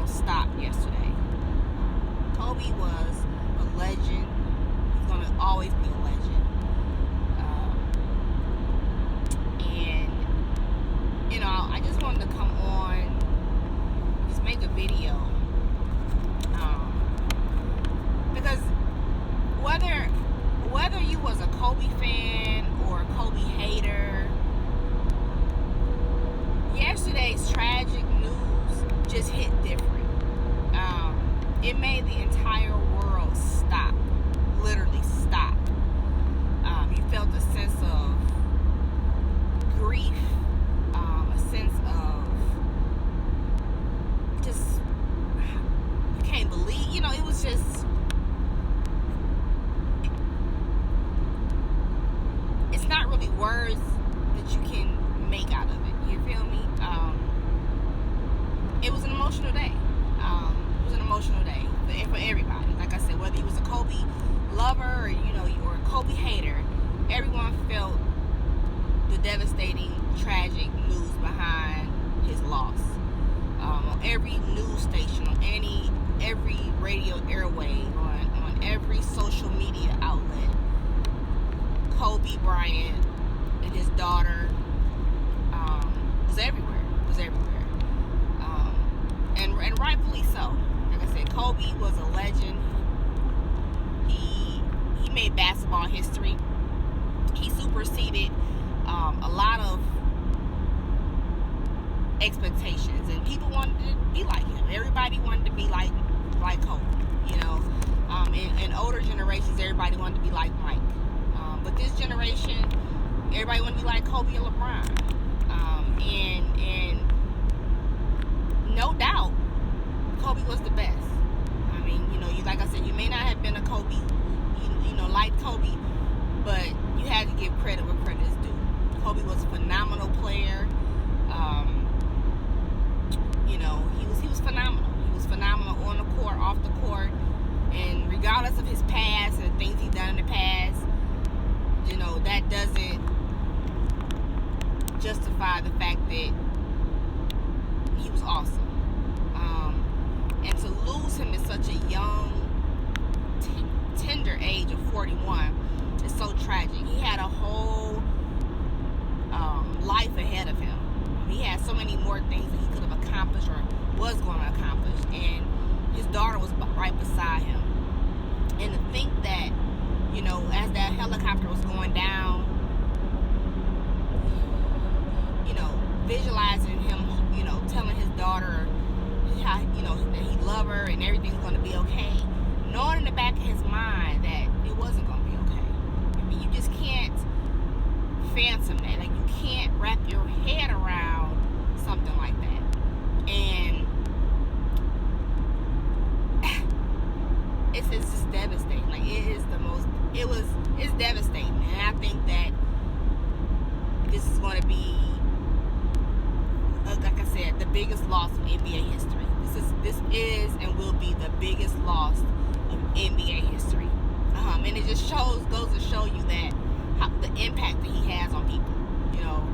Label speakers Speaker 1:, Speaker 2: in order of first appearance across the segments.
Speaker 1: world stopped yesterday. Kobe was a legend. He's going to always be a legend. And, you know, I just wanted to come on, just make a video. Because whether you was a Kobe fan or a Kobe hater, yesterday's tragic news just hit different. It made the entire world stop, literally stop. You felt a sense of grief, a sense of just, you can't believe, you know, it was just, it's not really words that you can make out of it, you feel me? It was an emotional day. It was an emotional day for everybody. Like I said, whether you was a Kobe lover or, you know, you were a Kobe hater, everyone felt the devastating, tragic news behind his loss. On every news station, on every radio airwave, on every social media outlet, Kobe Bryant and his daughter was everywhere. And rightfully so. Like I said, Kobe was a legend. He made basketball history. He superseded a lot of expectations, and people wanted to be like him. Everybody wanted to be like Kobe, you know. In older generations, everybody wanted to be like Mike. But this generation, everybody wanted to be like Kobe and LeBron. And no doubt, Kobe was the best. I mean, you know, like I said, you may not have been a Kobe, you know, like Kobe, but you had to give credit where credit is due. Kobe was a phenomenal player. You know, he was phenomenal. He was phenomenal on the court, off the court, and regardless of his past and things he's done in the past, you know, that doesn't justify the fact that he was awesome. And to lose him at such a young, tender age of 41 is so tragic. He had a whole life ahead of him. He had so many more things that he could have accomplished or was going to accomplish. And his daughter was right beside him. And to think that, you know, as that helicopter was going down, you know, visualizing him, you know, telling his daughter how, you know, that he loved her and everything's going to be okay, knowing in the back of his mind that it wasn't going to be okay. I mean, you just can't fathom that. Like, you can't wrap your head around something like that. And it's just devastating. Like, it's devastating. And I think that this is going to be, like I said, the biggest loss of NBA history. This is and will be the biggest loss of NBA history. And it just goes to show you that the impact that he has on people. You know,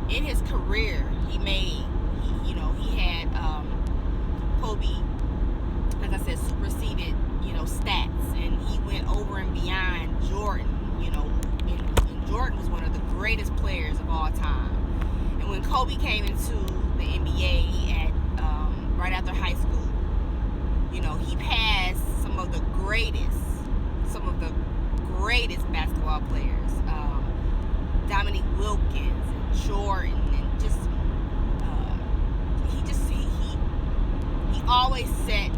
Speaker 1: in his career, he had Kobe, like I said, superseded, you know, stats, and he went over and beyond Jordan. You know, and Jordan was one of the greatest players of all time. And when Kobe came into the NBA at right after high school, you know, he passed some of the greatest basketball players, Dominique Wilkins and Jordan, and just he always set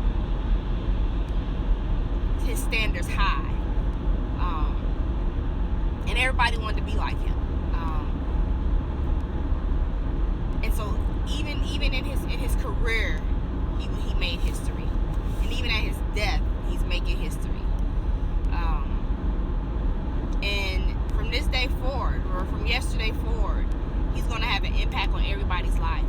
Speaker 1: his standards high, and everybody wanted to be like him. And so even in his career, he made history, and even at his death, he's making history. And from this day forward, or from yesterday forward, he's going to have an impact on everybody's life.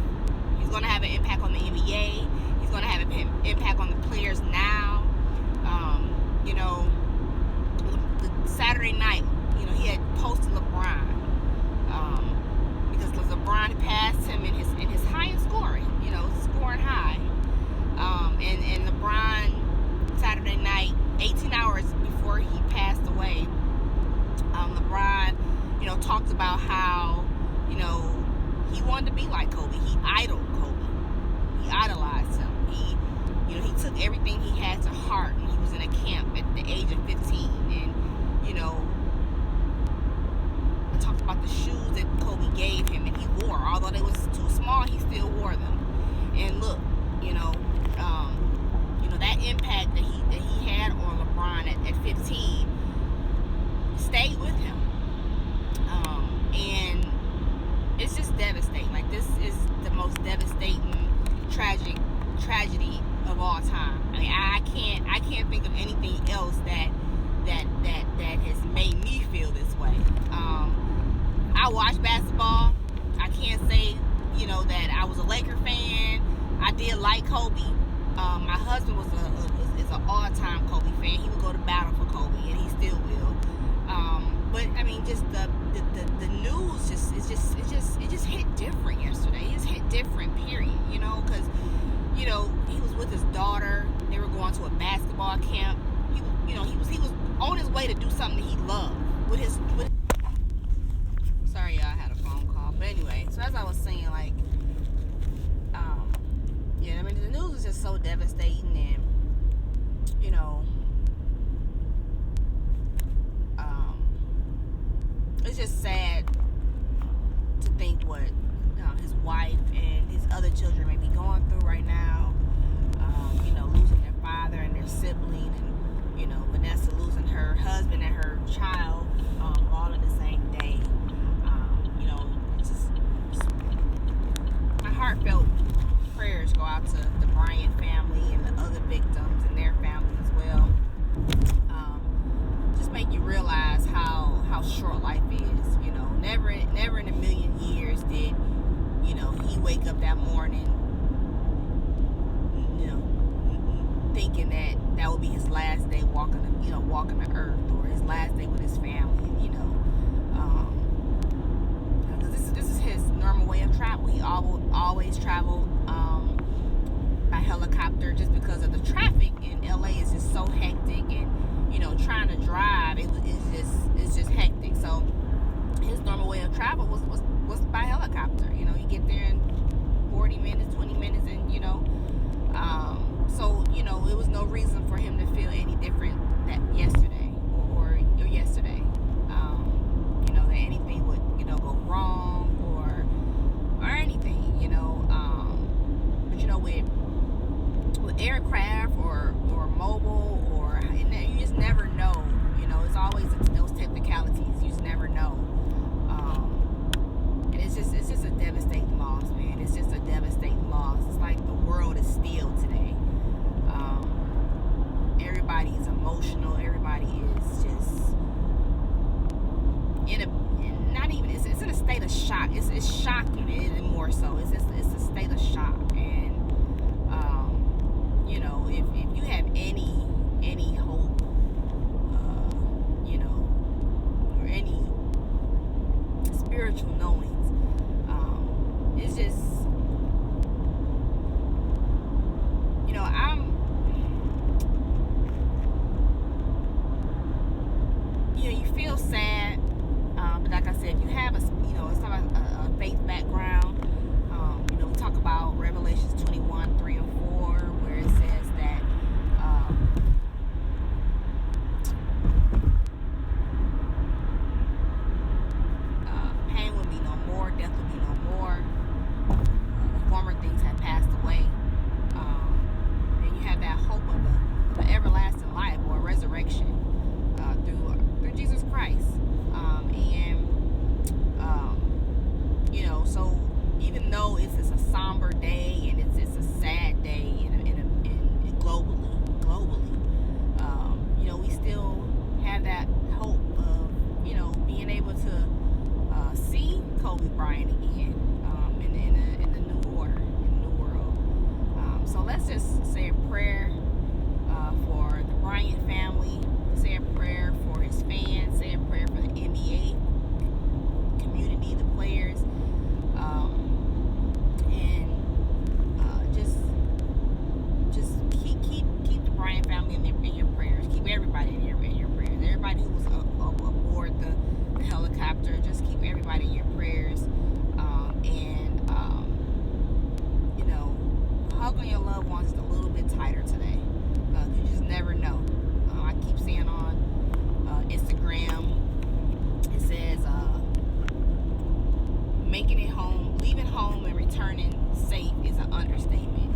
Speaker 1: He's going to have an impact on the NBA. He's going to have an impact on the players now. You know, the Saturday night, you know, he had posted LeBron, because LeBron passed him in his highest scoring, you know, scoring high. everything he had to heart when he was in a camp at the age of 15. And, I talked about the shoes that Kobe gave him and he wore. Although they was too small, he still wore them. And look, that impact that he had on LeBron at 15 stayed with him. And it's just devastating. Like, this is the most devastating tragedy of all time. I mean, I can't think of anything else that has made me feel this way. I watch basketball. I can't say, that I was a Laker fan. I did like Kobe. My husband is an all-time Kobe fan. He would go to battle for Kobe, and he still will. But I mean, just the news it just hit different yesterday. It just hit different, period. Because he was with his daughter. They were going to a basketball camp. He was on his way to do something that he loved with. Sorry, y'all, I had a phone call. But anyway, so as I was saying, like, I mean, the news is just so devastating, and it's just sad to think what his wife and his other children may be going through right now. Losing their father and their sibling, and Vanessa losing her husband and her child, all in the same day. It's just my heartfelt prayers go out to the Bryant family and the other victims and their families as well. Just make you realize how short life is. Never in a million years did he wake up that morning thinking that would be his last day walking the earth, or his last day with his family. This is his normal way of travel. He always traveled by helicopter, just because of the traffic in LA is just so hectic, and trying to drive it's just hectic. So his normal way of travel was by helicopter. You get there in 40 minutes, 20 minutes, and so it was no reason for him to feel any different that yesterday or yesterday. That anything would go wrong or anything. But with aircraft or mobile, or you just never know. It's always those technicalities. You just never know. And it's just a devastating loss, man. It's just a devastating loss. It's like the world is still today. Everybody is emotional. Everybody is just in a state of shock. It's shocking, and more so. It's a state of shock. And if you have any hope, or any spiritual knowings, it's just you feel sad, but like I said, if you have it's talking about a faith background. We talk about Revelations 21:3 and 4, where it says that pain will be no more, death will be no more. The former things have passed away. And you have that hope of an everlasting life, or a resurrection through Jesus Christ. So even though it's a somber day and it's a sad day globally, we still have that hope of being able to see Kobe Bryant again in the new order, in the new world. So let's just say a prayer for the Bryant family. Say a prayer for his fans. Say a prayer for the NBA community, the players. Just keep the Bryant family in your prayers. Keep everybody in your prayers. Everybody who was aboard the helicopter, just keep everybody in your prayers. Hug on your loved ones a little bit tighter today. You just never know. I keep seeing on Instagram, it says making it home, leaving home and returning safe is an understatement.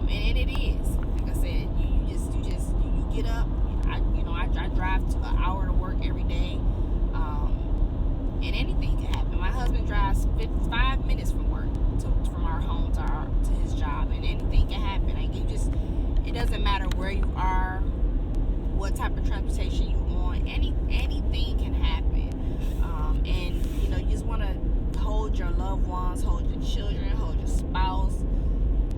Speaker 1: And it is. Like I said, you get up. I drive an hour to work every day, and anything can happen. My husband drives 5 minutes from work from our home to his job, and anything can happen. Like it doesn't matter where you are, what type of transportation you on. Anything can happen, and you just want to hold your loved ones, hold your children, hold your spouse,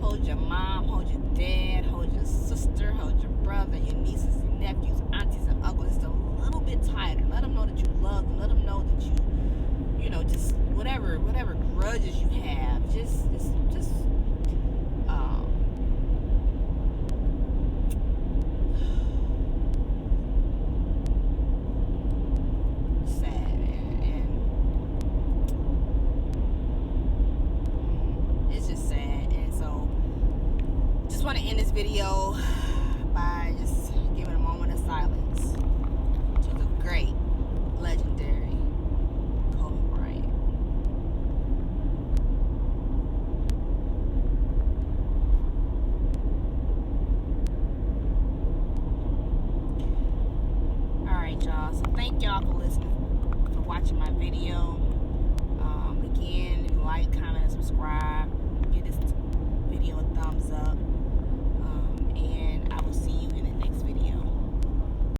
Speaker 1: hold your mom, hold your dad, hold your sister, hold your brother, your nieces and nephews, aunties and uncles, just a little bit tighter. Let them know that you love them. Let them know that you just whatever grudges you have, just sad, and it's just sad. And so just want to end this video by just giving a moment of silence to the great, legendary Kobe Bryant. Alright, y'all. So thank y'all for listening, for watching my video. Again, if you like, comment, and subscribe. Give this video a thumbs up.